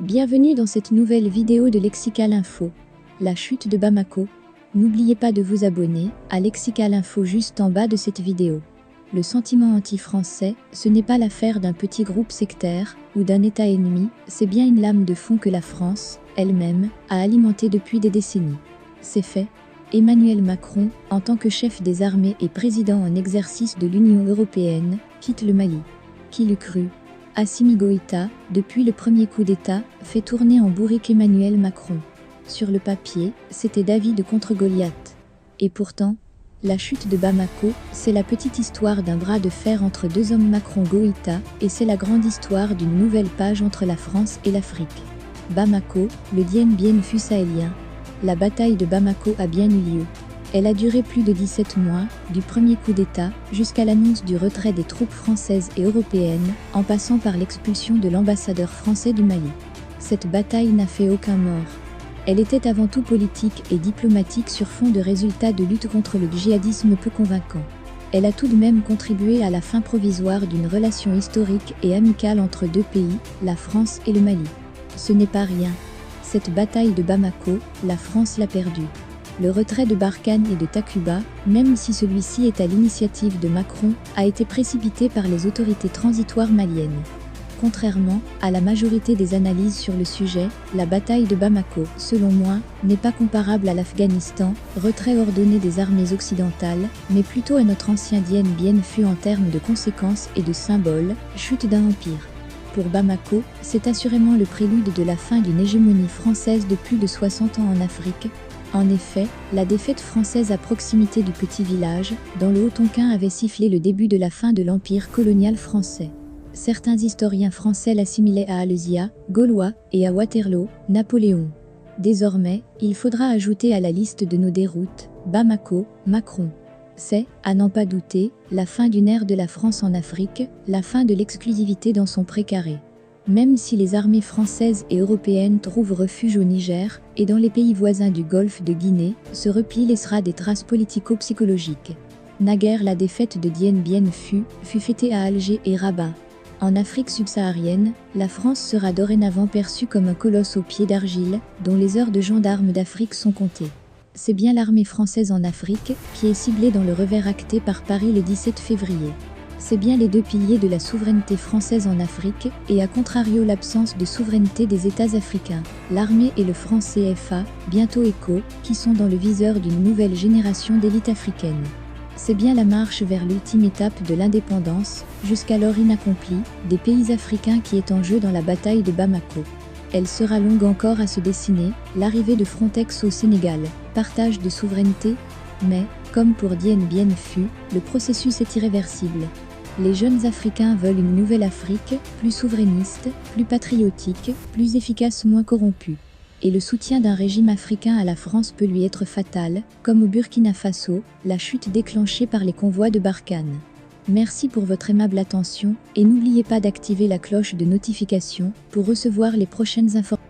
Bienvenue dans cette nouvelle vidéo de Lexical Info. La chute de Bamako. N'oubliez pas de vous abonner à Lexical Info juste en bas de cette vidéo. Le sentiment anti-français, ce n'est pas l'affaire d'un petit groupe sectaire ou d'un État ennemi, c'est bien une lame de fond que la France, elle-même, a alimentée depuis des décennies. C'est fait. Emmanuel Macron, en tant que chef des armées et président en exercice de l'Union européenne, quitte le Mali. Qui l'eût cru ? Assimi Goïta, depuis le premier coup d'État, fait tourner en bourrique Emmanuel Macron. Sur le papier, c'était David contre Goliath. Et pourtant, la chute de Bamako, c'est la petite histoire d'un bras de fer entre deux hommes Macron-Goïta, et c'est la grande histoire d'une nouvelle page entre la France et l'Afrique. Bamako, le Dien Bien Phu sahélien. La bataille de Bamako a bien eu lieu. Elle a duré plus de 17 mois, du premier coup d'État, jusqu'à l'annonce du retrait des troupes françaises et européennes, en passant par l'expulsion de l'ambassadeur français du Mali. Cette bataille n'a fait aucun mort. Elle était avant tout politique et diplomatique sur fond de résultats de lutte contre le djihadisme peu convaincant. Elle a tout de même contribué à la fin provisoire d'une relation historique et amicale entre deux pays, la France et le Mali. Ce n'est pas rien. Cette bataille de Bamako, la France l'a perdue. Le retrait de Barkhane et de Takuba, même si celui-ci est à l'initiative de Macron, a été précipité par les autorités transitoires maliennes. Contrairement à la majorité des analyses sur le sujet, la bataille de Bamako, selon moi, n'est pas comparable à l'Afghanistan, retrait ordonné des armées occidentales, mais plutôt à notre ancien Dien Bien Phu en termes de conséquences et de symboles, chute d'un empire. Pour Bamako, c'est assurément le prélude de la fin d'une hégémonie française de plus de 60 ans en Afrique. En effet, la défaite française à proximité du petit village, dans le Haut-Tonkin, avait sifflé le début de la fin de l'empire colonial français. Certains historiens français l'assimilaient à Alesia, Gaulois, et à Waterloo, Napoléon. Désormais, il faudra ajouter à la liste de nos déroutes, Bamako, Macron. C'est, à n'en pas douter, la fin d'une ère de la France en Afrique, la fin de l'exclusivité dans son précaré. Même si les armées françaises et européennes trouvent refuge au Niger et dans les pays voisins du golfe de Guinée, ce repli laissera des traces politico-psychologiques. Naguère, la défaite de Dien Bien Phu fut fêtée à Alger et Rabat. En Afrique subsaharienne, la France sera dorénavant perçue comme un colosse aux pieds d'argile, dont les heures de gendarme d'Afrique sont comptées. C'est bien l'armée française en Afrique qui est ciblée dans le revers acté par Paris le 17 février. C'est bien les deux piliers de la souveraineté française en Afrique, et à contrario l'absence de souveraineté des États africains, l'armée et le franc CFA, bientôt ECO, qui sont dans le viseur d'une nouvelle génération d'élites africaines. C'est bien la marche vers l'ultime étape de l'indépendance, jusqu'alors inaccomplie, des pays africains qui est en jeu dans la bataille de Bamako. Elle sera longue encore à se dessiner, l'arrivée de Frontex au Sénégal, partage de souveraineté, mais, comme pour Dien Bien Phu, le processus est irréversible. Les jeunes Africains veulent une nouvelle Afrique, plus souverainiste, plus patriotique, plus efficace, moins corrompue. Et le soutien d'un régime africain à la France peut lui être fatal, comme au Burkina Faso, la chute déclenchée par les convois de Barkhane. Merci pour votre aimable attention, et n'oubliez pas d'activer la cloche de notification pour recevoir les prochaines informations.